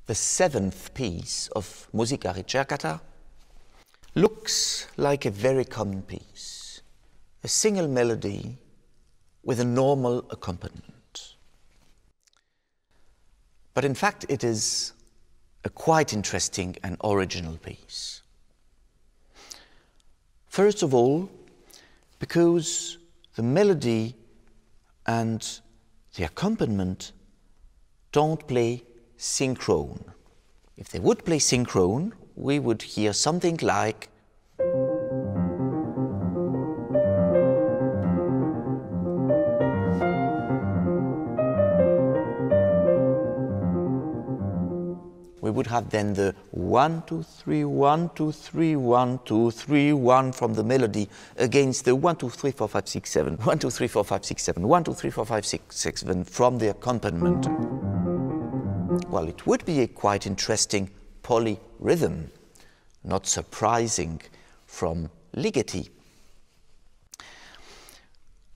The seventh piece of Musica Ricercata looks like a very common piece, a single melody with a normal accompaniment. But in fact, it is a quite interesting and original piece. First of all, because the melody and the accompaniment don't play synchrone. If they would play synchrone, we would hear something like we would have then the 1, 2, 3, 1, 2, 3, 1, 2, 3, 1 from the melody against the 1, 2, 3, 4, 5, 6, 7, 1, 2, 3, 4, 5, 6, 7, 1, 2, 3, 4, 5, 6, 7 from the accompaniment. Well, it would be a quite interesting polyrhythm, not surprising from Ligeti.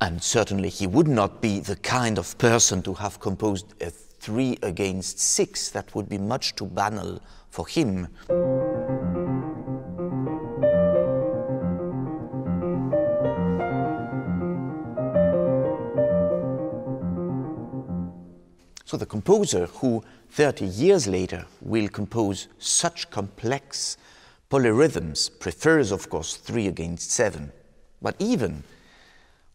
And certainly he would not be the kind of person to have composed a 3 against 6. That would be much too banal for him. So the composer who 30 years later will compose such complex polyrhythms prefers, of course, 3 against 7. But even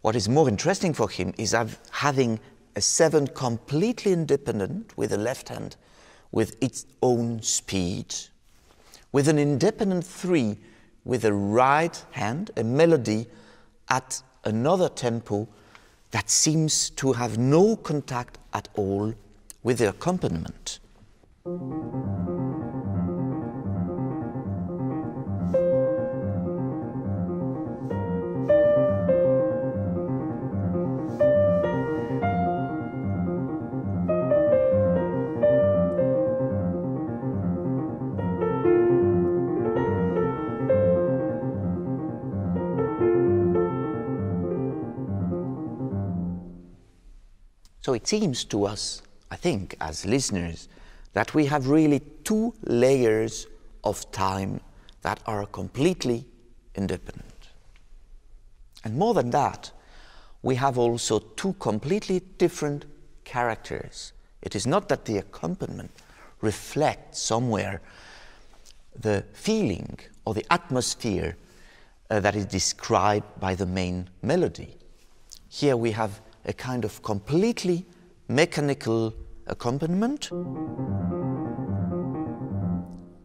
what is more interesting for him is having a 7 completely independent with the left hand with its own speed, with an independent 3 with the right hand, a melody at another tempo that seems to have no contact at all with the accompaniment. So it seems to us, I think, as listeners, that we have really 2 layers of time that are completely independent. And more than that, we have also 2 completely different characters. It is not that the accompaniment reflects somewhere the feeling or the atmosphere that is described by the main melody. Here we have a kind of completely mechanical accompaniment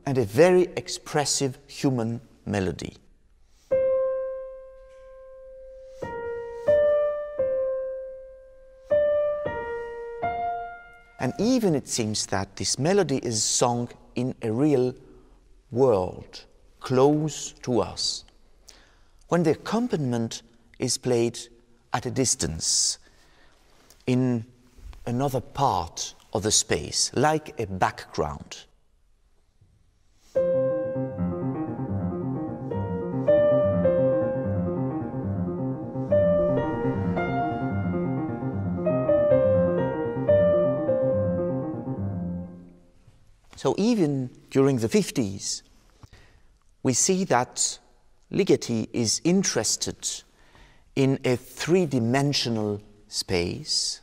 and a very expressive human melody. And even it seems that this melody is sung in a real world, close to us, when the accompaniment is played at a distance, in another part of the space, like a background. So even during the 50s, we see that Ligeti is interested in a 3-dimensional space,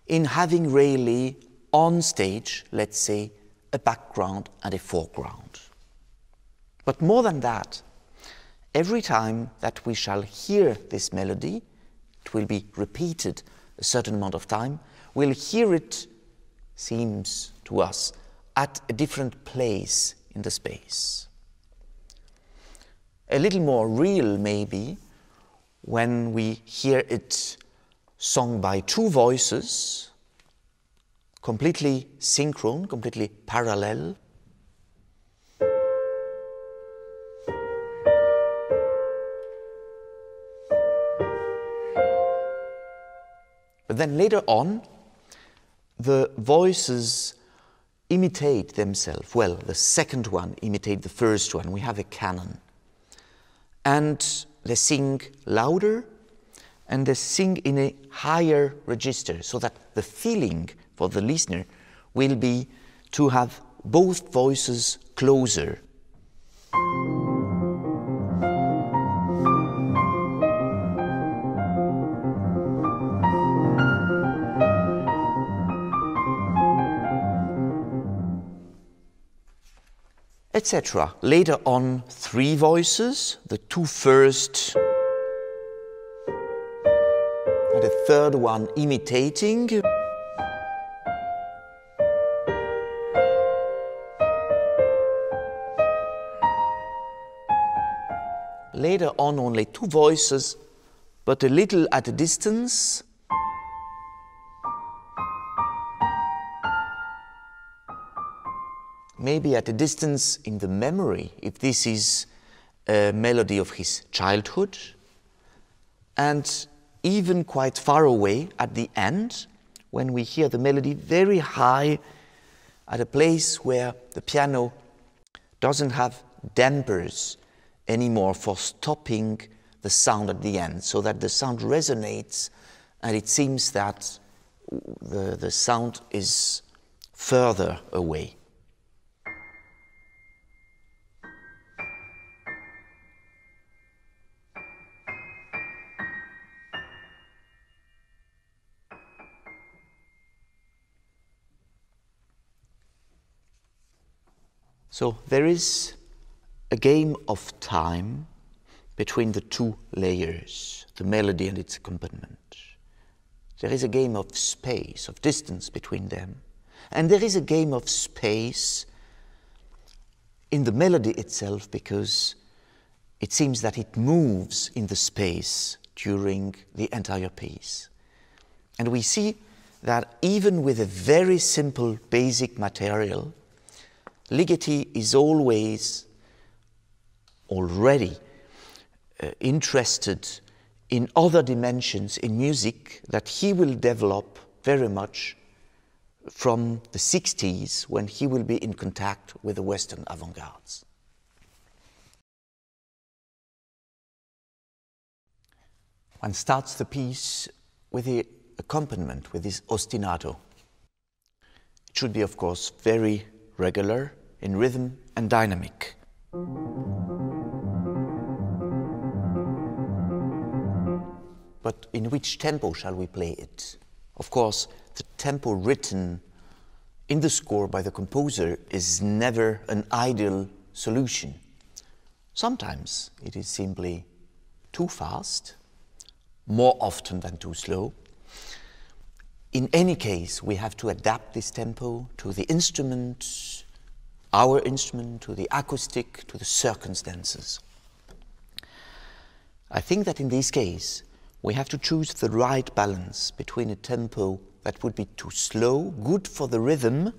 in having really on stage, let's say, a background and a foreground. But more than that, every time that we shall hear this melody, it will be repeated a certain amount of time, we'll hear it, seems to us, at a different place in the space. A little more real, maybe, when we hear it sung by 2 voices, completely synchrone, completely parallel. But then later on, the voices imitate themselves. Well, the second one imitates the first one. We have a canon. And they sing louder, and they sing in a higher register, so that the feeling for the listener will be to have both voices closer. Etc. Later on, 3 voices, the 2 first, and the third one imitating. Later on, only 2 voices, but a little at a distance. Maybe at a distance in the memory, if this is a melody of his childhood, and even quite far away at the end, when we hear the melody very high at a place where the piano doesn't have dampers anymore for stopping the sound at the end, so that the sound resonates and it seems that the sound is further away. So there is a game of time between the 2 layers, the melody and its accompaniment. There is a game of space, of distance between them. And there is a game of space in the melody itself, because it seems that it moves in the space during the entire piece. And we see that even with a very simple basic material, Ligeti is always already interested in other dimensions in music that he will develop very much from the 60s, when he will be in contact with the Western avant-gardes. One starts the piece with the accompaniment, with this ostinato. It should be, of course, very regular in rhythm and dynamic. But in which tempo shall we play it? Of course, the tempo written in the score by the composer is never an ideal solution. Sometimes it is simply too fast, more often than too slow. In any case, we have to adapt this tempo to the instrument, our instrument, to the acoustic, to the circumstances. I think that in this case, we have to choose the right balance between a tempo that would be too slow, good for the rhythm,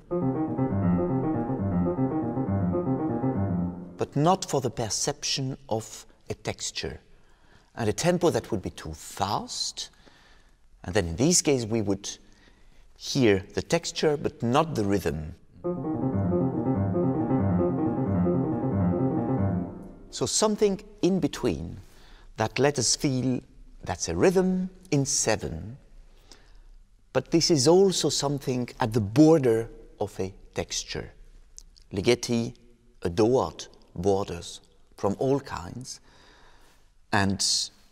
but not for the perception of a texture, and a tempo that would be too fast, and then in this case we would hear the texture but not the rhythm. So something in between that let us feel that's a rhythm in 7, but this is also something at the border of a texture. Ligeti adored borders from all kinds, and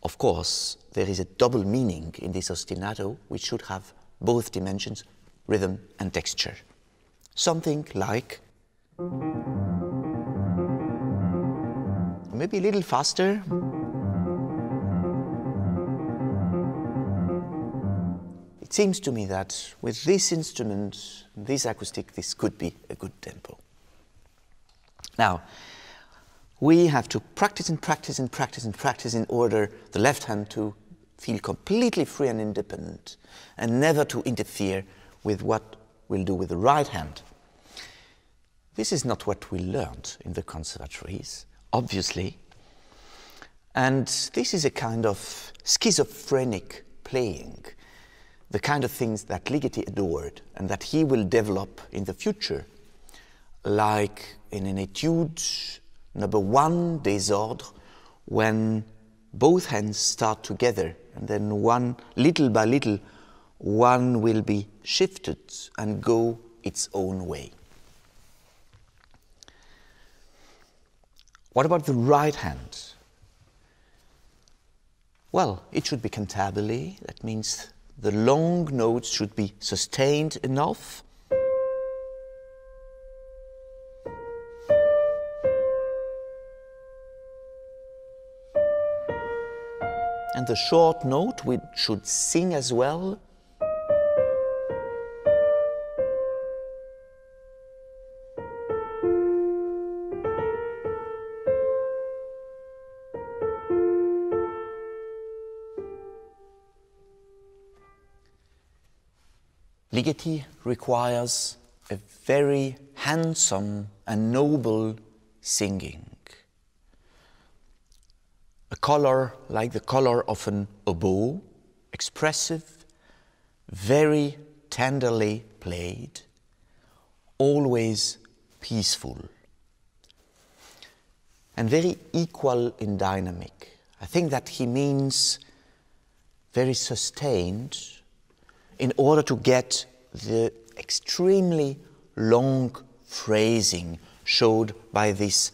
of course there is a double meaning in this ostinato, which should have both dimensions, rhythm and texture. Something like, maybe a little faster. It seems to me that with this instrument, this acoustic, this could be a good tempo. Now, we have to practice and practice and practice and practice in order the left hand to feel completely free and independent and never to interfere with what we'll do with the right hand. This is not what we learned in the conservatories, obviously. And this is a kind of schizophrenic playing, the kind of things that Ligeti adored and that he will develop in the future, like in an etude number 1, Désordre, when both hands start together and then one, little by little, one will be shifted and go its own way. What about the right hand? Well, it should be cantabile. That means the long notes should be sustained enough. And the short note, we should sing as well. Ligeti requires a very handsome and noble singing. A color like the color of an oboe, expressive, very tenderly played, always peaceful, and very equal in dynamic. I think that he means very sustained in order to get the extremely long phrasing showed by this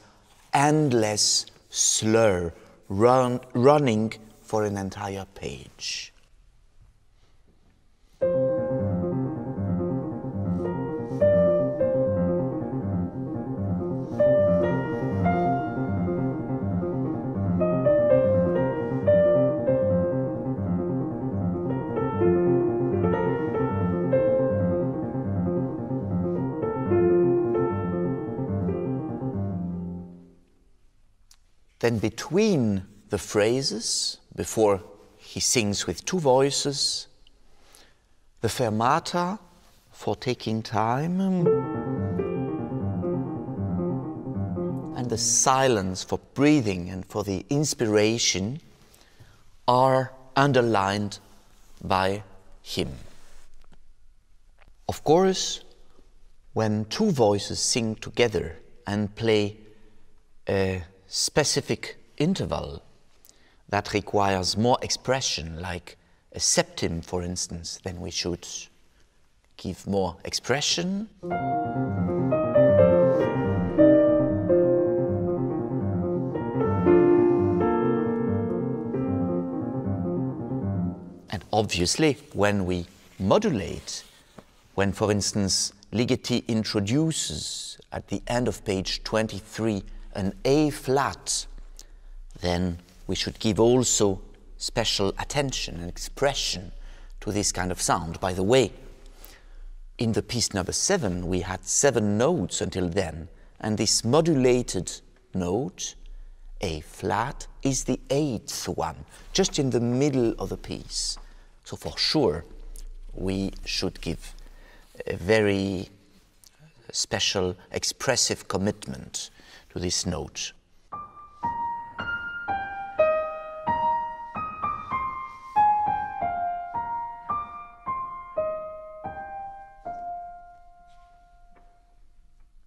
endless slur running for an entire page. Then between the phrases, before he sings with two voices, the fermata for taking time, and the silence for breathing and for the inspiration are underlined by him. Of course, when two voices sing together and play a specific interval that requires more expression, like a septim, for instance, then we should give more expression. And obviously, when we modulate, when, for instance, Ligeti introduces at the end of page 23 an A flat, then we should give also special attention and expression to this kind of sound. By the way, in the piece number 7, we had 7 notes until then, and this modulated note, A flat, is the 8th one, just in the middle of the piece. So for sure, we should give a very special expressive commitment to this note.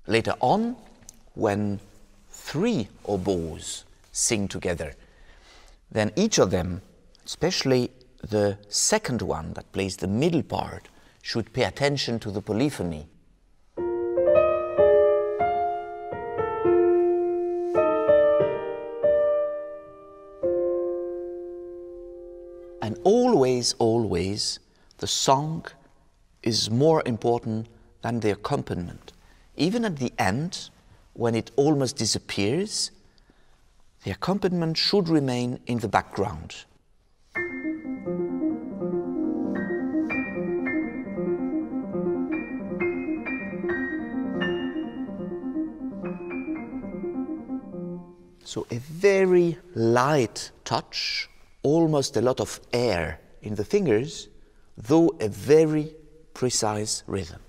Later on, when 3 oboes sing together, then each of them, especially the second one that plays the middle part, should pay attention to the polyphony. And always, always, the song is more important than the accompaniment. Even at the end, when it almost disappears, the accompaniment should remain in the background. So a very light touch, almost a lot of air in the fingers, though a very precise rhythm.